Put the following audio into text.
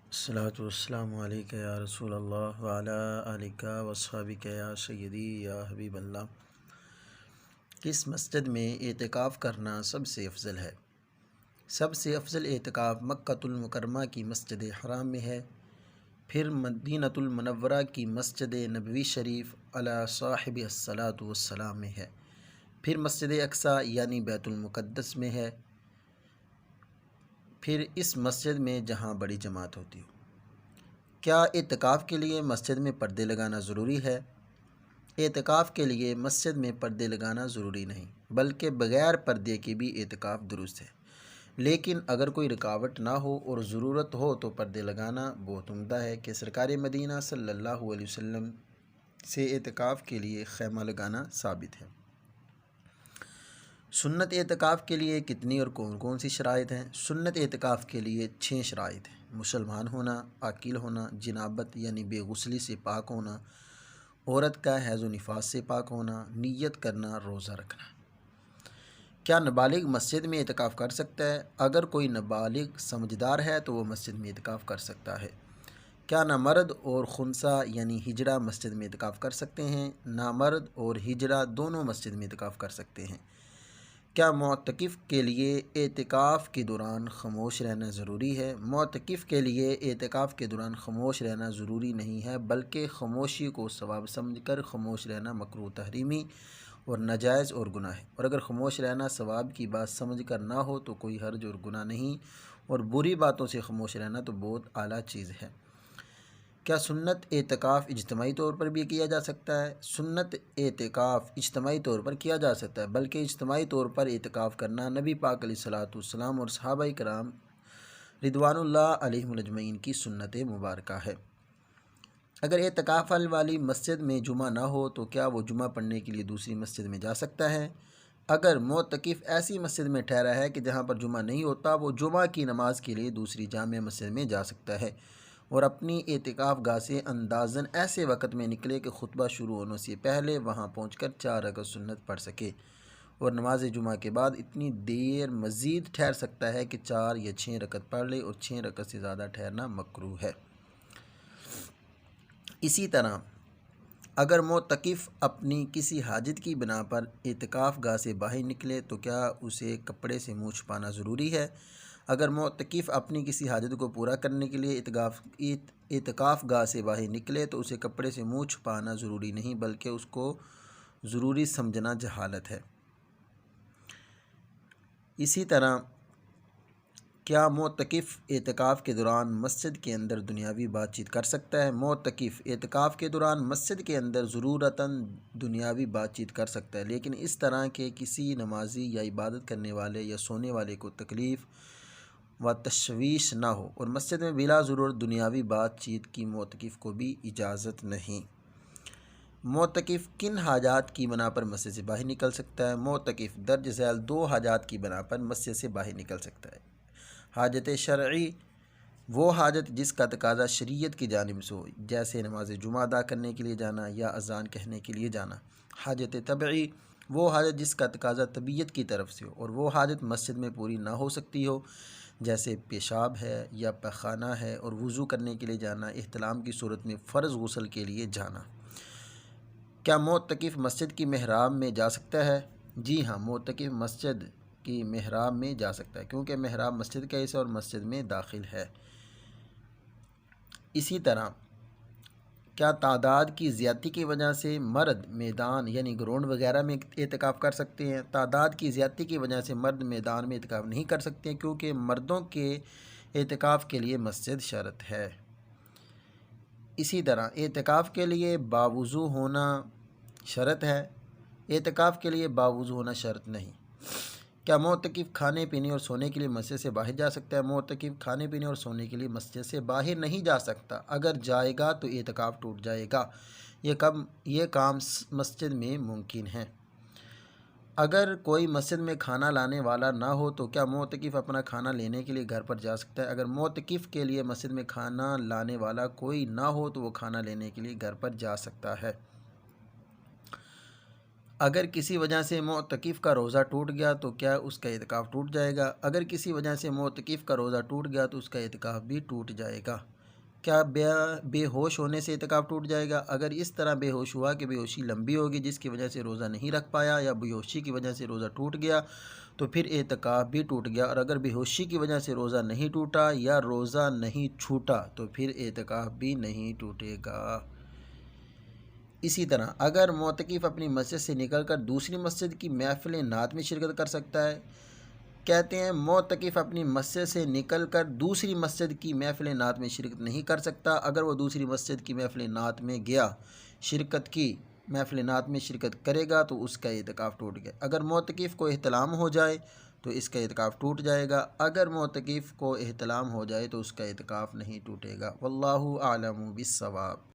الصلاۃ والسلام علیک یا رسول اللہ وعلی آلک واصحابک یا سیدی یا حبیب اللہ۔ کس مسجد میں اعتکاف کرنا سب سے افضل ہے؟ سب سے افضل اعتکاف مکۃ المکرمہ کی مسجد حرام میں ہے، پھر مدینہ المنورہ کی مسجد نبوی شریف علی صاحب الصلاۃ والسلام میں ہے، پھر مسجد اقصیٰ یعنی بیت المقدس میں ہے، پھر اس مسجد میں جہاں بڑی جماعت ہوتی ہو۔ کیا اعتکاف کے لیے مسجد میں پردے لگانا ضروری ہے؟ اعتکاف کے لیے مسجد میں پردے لگانا ضروری نہیں، بلکہ بغیر پردے کے بھی اعتکاف درست ہے، لیکن اگر کوئی رکاوٹ نہ ہو اور ضرورت ہو تو پردے لگانا بہت عمدہ ہے کہ سرکار مدینہ صلی اللہ علیہ وسلم سے اعتکاف کے لیے خیمہ لگانا ثابت ہے۔ سنت اعتکاف کے لیے کتنی اور کون کون سی شرائط ہیں؟ سنت اعتکاف کے لیے 6 شرائط ہیں: مسلمان ہونا، عاقل ہونا، جنابت یعنی بے غسلی سے پاک ہونا، عورت کا حیض و نفاس سے پاک ہونا، نیت کرنا، روزہ رکھنا۔ کیا نابالغ مسجد میں اعتکاف کر سکتا ہے؟ اگر کوئی نابالغ سمجھدار ہے تو وہ مسجد میں اعتکاف کر سکتا ہے۔ کیا نامرد اور خنثیٰ یعنی ہجڑا مسجد میں اعتکاف کر سکتے ہیں؟ نامرد اور ہجڑا دونوں مسجد میں اعتکاف کر سکتے ہیں۔ کیا معتکف کے لیے اعتکاف کے دوران خاموش رہنا ضروری ہے؟ معتکف کے لیے اعتکاف کے دوران خاموش رہنا ضروری نہیں ہے، بلکہ خاموشی کو ثواب سمجھ کر خاموش رہنا مکروہ تحریمی اور ناجائز اور گناہ ہے، اور اگر خاموش رہنا ثواب کی بات سمجھ کر نہ ہو تو کوئی حرج اور گناہ نہیں، اور بری باتوں سے خاموش رہنا تو بہت اعلیٰ چیز ہے۔ کیا سنت اعتکاف اجتماعی طور پر بھی کیا جا سکتا ہے؟ سنت اعتکاف اجتماعی طور پر کیا جا سکتا ہے، بلکہ اجتماعی طور پر اعتکاف کرنا نبی پاک علیہ الصلاۃ والسلام اور صحابہ کرام رضوان اللہ علیہم اجمعین کی سنت مبارکہ ہے۔ اگر اعتکاف والی مسجد میں جمعہ نہ ہو تو کیا وہ جمعہ پڑھنے کے لیے دوسری مسجد میں جا سکتا ہے؟ اگر معتکف ایسی مسجد میں ٹھہرا ہے کہ جہاں پر جمعہ نہیں ہوتا، وہ جمعہ کی نماز کے لیے دوسری جامع مسجد میں جا سکتا ہے اور اپنی اعتکاف گاہ سے اندازاً ایسے وقت میں نکلے کہ خطبہ شروع ہونے سے پہلے وہاں پہنچ کر 4 رکعت سنت پڑھ سکے، اور نماز جمعہ کے بعد اتنی دیر مزید ٹھہر سکتا ہے کہ 4 یا 6 رکعت پڑھ لے، اور 6 رکعت سے زیادہ ٹھہرنا مکروہ ہے۔ اسی طرح اگر معتکف اپنی کسی حاجت کی بنا پر اعتکاف گاہ سے باہر نکلے تو کیا اسے کپڑے سے منہ چھپانا ضروری ہے؟ اگر معتکف اپنی کسی حاجت کو پورا کرنے کے لیے اعتکاف گاہ سے باہر نکلے تو اسے کپڑے سے منہ چھپانا ضروری نہیں، بلکہ اس کو ضروری سمجھنا جہالت ہے۔ اسی طرح کیا معتکف اعتکاف کے دوران مسجد کے اندر دنیاوی بات چیت کر سکتا ہے؟ معتکف اعتکاف کے دوران مسجد کے اندر ضرورتاً دنیاوی بات چیت کر سکتا ہے، لیکن اس طرح کہ کسی نمازی یا عبادت کرنے والے یا سونے والے کو تکلیف و تشویش نہ ہو، اور مسجد میں بلا ضرورت دنیاوی بات چیت کی معتکف کو بھی اجازت نہیں۔ معتکف کن حاجات کی بنا پر مسجد سے باہر نکل سکتا ہے؟ معتکف درج ذیل 2 حاجات کی بنا پر مسجد سے باہر نکل سکتا ہے۔ حاجت شرعی، وہ حاجت جس کا تقاضا شریعت کی جانب سے ہو، جیسے نماز جمعہ ادا کرنے کے لیے جانا یا اذان کہنے کے لیے جانا۔ حاجت طبعی، وہ حاجت جس کا تقاضا طبیعت کی طرف سے ہو، اور وہ حاجت مسجد میں پوری نہ ہو سکتی ہو، جیسے پیشاب ہے یا پخانہ ہے، اور وضو کرنے کے لیے جانا، احتلام کی صورت میں فرض غسل کے لیے جانا۔ کیا معتکف مسجد کی محراب میں جا سکتا ہے؟ جی ہاں، معتکف مسجد کی محراب میں جا سکتا ہے، کیونکہ محراب مسجد کا حصہ اور مسجد میں داخل ہے۔ اسی طرح کیا تعداد کی زیادتی کی وجہ سے مرد میدان یعنی گراؤنڈ وغیرہ میں اعتکاف کر سکتے ہیں؟ تعداد کی زیادتی کی وجہ سے مرد میدان میں اعتکاف نہیں کر سکتے، کیونکہ مردوں کے اعتکاف کے لیے مسجد شرط ہے۔ اسی طرح اعتکاف کے لیے باوضو ہونا شرط ہے، اعتکاف کے لیے باوضو ہونا شرط نہیں۔ کیا معتکف کھانے پینے اور سونے کے لیے مسجد سے باہر جا سکتا ہے؟ معتکف کھانے پینے اور سونے کے لیے مسجد سے باہر نہیں جا سکتا، اگر جائے گا تو اعتکاف ٹوٹ جائے گا۔ یہ کام مسجد میں ممکن ہے۔ اگر کوئی مسجد میں کھانا لانے والا نہ ہو تو کیا معتکف اپنا کھانا لینے کے لیے گھر پر جا سکتا ہے؟ اگر معتکف کے لیے مسجد میں کھانا لانے والا کوئی نہ ہو تو وہ کھانا لینے کے لیے گھر پر جا سکتا ہے۔ اگر کسی وجہ سے معتکف کا روزہ ٹوٹ گیا تو کیا اس کا اعتکاف ٹوٹ جائے گا؟ اگر کسی وجہ سے معتکف کا روزہ ٹوٹ گیا تو اس کا اعتکاف بھی ٹوٹ جائے گا۔ کیا بے ہوش ہونے سے اعتکاف ٹوٹ جائے گا؟ اگر اس طرح بے ہوش ہوا کہ بے ہوشی لمبی ہوگی جس کی وجہ سے روزہ نہیں رکھ پایا، یا بے ہوشی کی وجہ سے روزہ ٹوٹ گیا، تو پھر اعتکاف بھی ٹوٹ گیا۔ اور اگر بے ہوشی کی وجہ سے روزہ نہیں ٹوٹا یا روزہ نہیں چھوٹا تو پھر اعتکاف بھی نہیں ٹوٹے گا۔ اسی طرح اگر معتکف اپنی مسجد سے نکل کر دوسری مسجد کی محفل نعت میں شرکت کر سکتا ہے؟ کہتے ہیں معتکف اپنی مسجد سے نکل کر دوسری مسجد کی محفل نعت میں شرکت نہیں کر سکتا۔ اگر وہ دوسری مسجد کی محفل نعت میں گیا، شرکت کی، محفل نعت میں شرکت کرے گا تو اس کا اعتکاف ٹوٹ گیا۔ اگر معتکف کو احتلام ہو جائے تو اس کا اعتکاف ٹوٹ جائے گا۔ اگر معتکف کو احتلام ہو جائے تو اس کا اعتکاف نہیں ٹوٹے گا۔ واللہ اعلم بالصواب۔